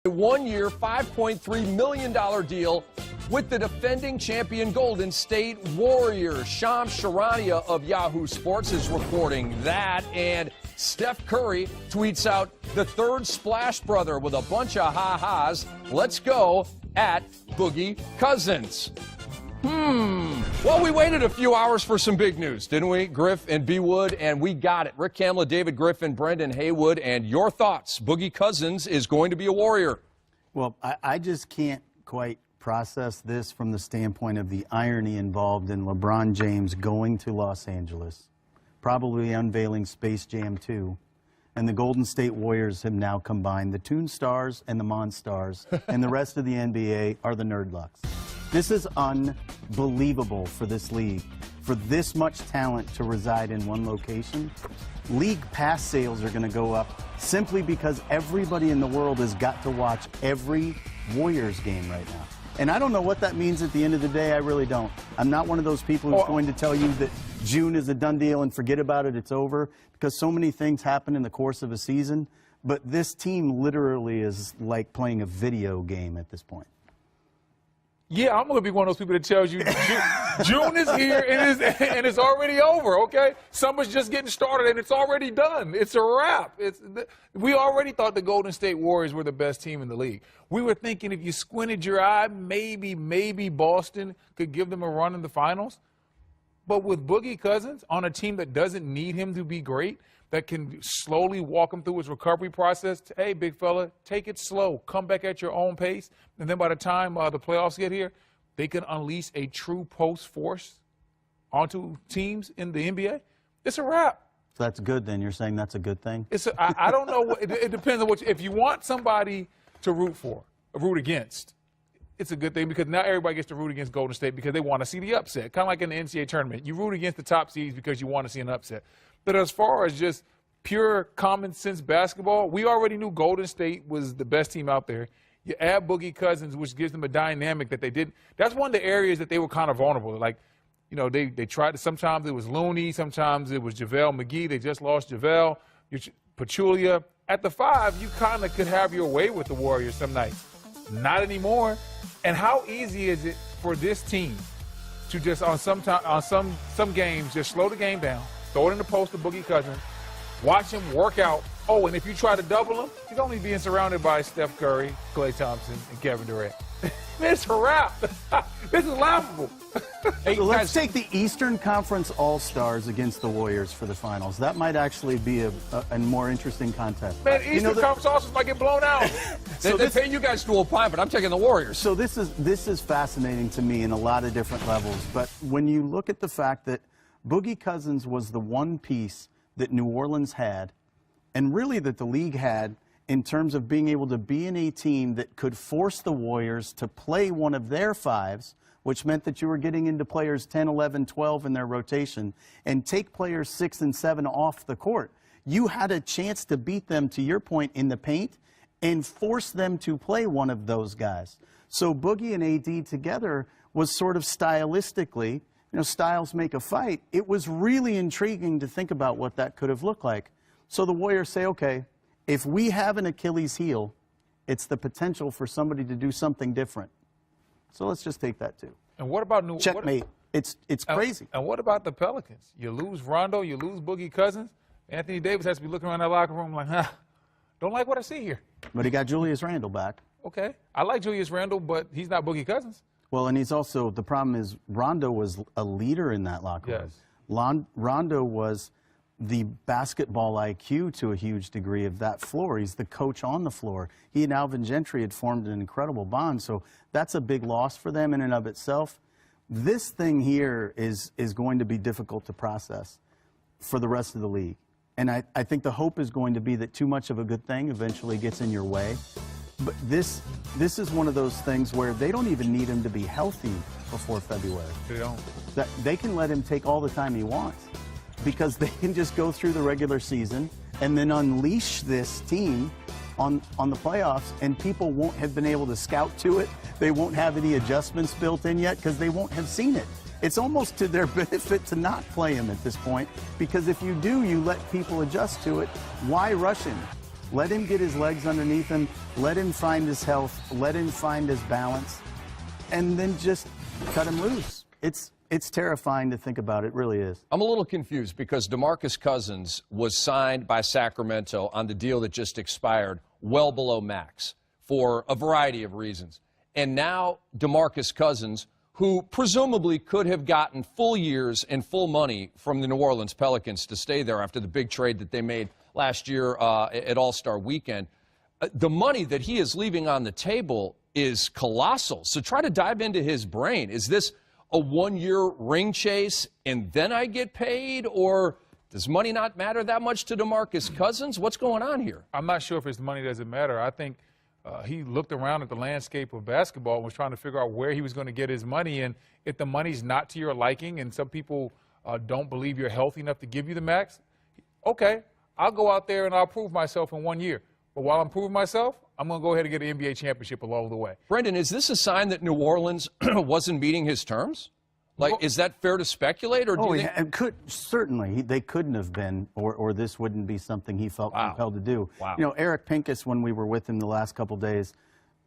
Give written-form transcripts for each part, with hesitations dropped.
A one-year, $5.3 million deal with the defending champion Golden State Warriors. Shams Charania of Yahoo Sports is reporting that, and Steph Curry tweets out the third Splash Brother with a bunch of ha-has. Let's go at Boogie Cousins. Well, we waited a few hours for some big news, didn't we, Griff and B. Wood? And we got it. Rick Kamla, David Griffin, Brendan Haywood, and your thoughts. Boogie Cousins is going to be a Warrior. Well, I just can't quite process this from the standpoint of the irony involved in LeBron James going to Los Angeles, probably unveiling Space Jam 2, and the Golden State Warriors have now combined the Toon Stars and the Monstars, and the rest of the NBA are the Nerdlucks. This is unbelievable for this league. For this much talent to reside in one location, league pass sales are going to go up simply because everybody in the world has got to watch every Warriors game right now. And I don't know what that means at the end of the day. I really don't. I'm not one of those people who's going to tell you that June is a done deal and forget about it, it's over, because so many things happen in the course of a season. But this team literally is like playing a video game at this point. Yeah, I'm going to be one of those people that tells you June is here and it's already over, okay? Summer's just getting started and it's already done. It's a wrap. We already thought the Golden State Warriors were the best team in the league. We were thinking if you squinted your eye, maybe Boston could give them a run in the finals. But with Boogie Cousins on a team that doesn't need him to be great, that can slowly walk him through his recovery process. Hey, big fella, take it slow. Come back at your own pace. And then by the time the playoffs get here, they can unleash a true post force onto teams in the NBA. It's a wrap. So that's good then. You're saying that's a good thing? I don't know. It depends on if you want somebody to root against, it's a good thing because now everybody gets to root against Golden State because they want to see the upset. Kind of like in the NCAA tournament. You root against the top seeds because you want to see an upset. But as far as just pure common sense basketball, we already knew Golden State was the best team out there. You add Boogie Cousins, which gives them a dynamic that they didn't. That's one of the areas that they were kind of vulnerable. Like, you know, they tried to, sometimes it was Looney, sometimes it was JaVale McGee. They just lost JaVale, Pachulia. At the 5, you kind of could have your way with the Warriors some nights. Not anymore. And how easy is it for this team to just on some games just slow the game down, throw it in the post to Boogie Cousins, watch him work out. Oh, and if you try to double him, he's only being surrounded by Steph Curry, Klay Thompson, and Kevin Durant. It's a wrap. This is laughable. Hey, so let's take the Eastern Conference All-Stars against the Warriors for the finals. That might actually be a more interesting contest. Man, Eastern Conference All-Stars might get blown out. They pay you guys to apply, but I'm taking the Warriors. So this is fascinating to me in a lot of different levels. But when you look at the fact that Boogie Cousins was the one piece that New Orleans had, and really that the league had, in terms of being able to be in a team that could force the Warriors to play one of their 5s, which meant that you were getting into players 10, 11, 12 in their rotation, and take players 6 and 7 off the court. You had a chance to beat them, to your point, in the paint and force them to play one of those guys. So Boogie and AD together was sort of stylistically, you know, styles make a fight. It was really intriguing to think about what that could have looked like. So the Warriors say, okay, if we have an Achilles heel, it's the potential for somebody to do something different. So let's just take that too. And what about checkmate? It's crazy. And what about the Pelicans? You lose Rondo, you lose Boogie Cousins. Anthony Davis has to be looking around that locker room like, don't like what I see here. But he got Julius Randle back. Okay, I like Julius Randle, but he's not Boogie Cousins. Well, and he's also, the problem is Rondo was a leader in that locker room. Yes. Rondo was the basketball IQ to a huge degree of that floor. He's the coach on the floor. He and Alvin Gentry had formed an incredible bond, so that's a big loss for them in and of itself. This thing here is going to be difficult to process for the rest of the league. And I think the hope is going to be that too much of a good thing eventually gets in your way. But this is one of those things where they don't even need him to be healthy before February. They don't. They can let him take all the time he wants, because they can just go through the regular season and then unleash this team on the playoffs, and people won't have been able to scout to it. They won't have any adjustments built in yet because they won't have seen it. It's almost to their benefit to not play him at this point, because if you do, you let people adjust to it. Why rush him? Let him get his legs underneath him. Let him find his health. Let him find his balance. And then just cut him loose. It's terrifying to think about. It really is. I'm a little confused because DeMarcus Cousins was signed by Sacramento on the deal that just expired well below max for a variety of reasons. And now DeMarcus Cousins, who presumably could have gotten full years and full money from the New Orleans Pelicans to stay there after the big trade that they made last year at All-Star Weekend, the money that he is leaving on the table is colossal. So try to dive into his brain. Is this a one-year ring chase and then I get paid, or does money not matter that much to DeMarcus Cousins? What's going on here? I'm not sure if his money doesn't matter. I think he looked around at the landscape of basketball and was trying to figure out where he was going to get his money. And if the money's not to your liking and some people don't believe you're healthy enough to give you the max, okay, I'll go out there and I'll prove myself in 1 year. But while I'm proving myself, I'm going to go ahead and get an NBA championship along the way. Brendan, is this a sign that New Orleans wasn't meeting his terms? Like, is that fair to speculate? Or do you think... certainly. They couldn't have been, or this wouldn't be something he felt compelled to do. Wow. You know, Eric Pincus, when we were with him the last couple days,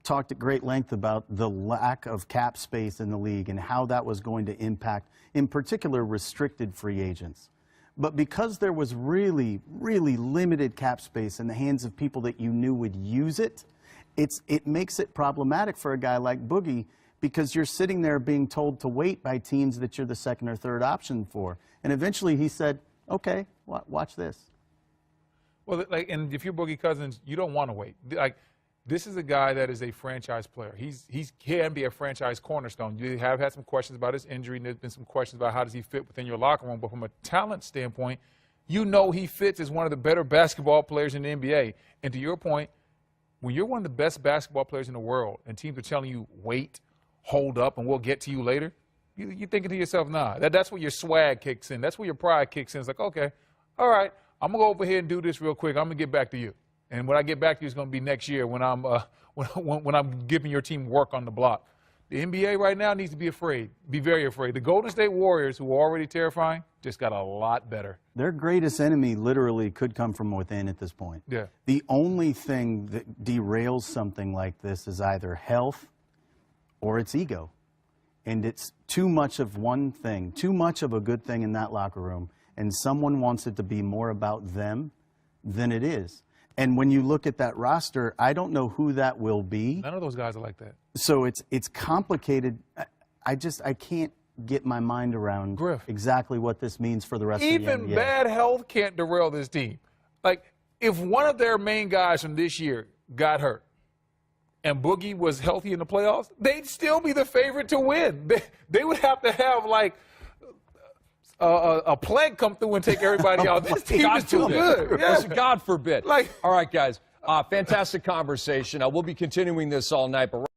talked at great length about the lack of cap space in the league and how that was going to impact, in particular, restricted free agents. But because there was really, really limited cap space in the hands of people that you knew would use it, it makes it problematic for a guy like Boogie, because you're sitting there being told to wait by teams that you're the second or third option for. And eventually he said, okay, watch this. Well, like, and if you're Boogie Cousins, you don't want to wait. Like, this is a guy that is a franchise player. He can be a franchise cornerstone. You have had some questions about his injury, and there's been some questions about how does he fit within your locker room. But from a talent standpoint, you know he fits as one of the better basketball players in the NBA. And to your point, when you're one of the best basketball players in the world and teams are telling you, wait, hold up, and we'll get to you later, you're thinking to yourself, nah, that's where your swag kicks in. That's where your pride kicks in. It's like, okay, all right, I'm going to go over here and do this real quick. I'm going to get back to you. And when I get back to you, it's going to be next year when I'm giving your team work on the block. The NBA right now needs to be afraid, be very afraid. The Golden State Warriors, who are already terrifying, just got a lot better. Their greatest enemy literally could come from within at this point. Yeah. The only thing that derails something like this is either health or it's ego. And it's too much of one thing, too much of a good thing in that locker room, and someone wants it to be more about them than it is. And when you look at that roster, I don't know who that will be. None of those guys are like that. So it's complicated. I can't get my mind around exactly what this means for the rest of the NBA. Even bad health can't derail this team. Like, if one of their main guys from this year got hurt and Boogie was healthy in the playoffs, they'd still be the favorite to win. They would have to have, like, a plague come through and take everybody out. This team is too good. Yeah. God forbid. All right, guys, fantastic conversation. We'll be continuing this all night. But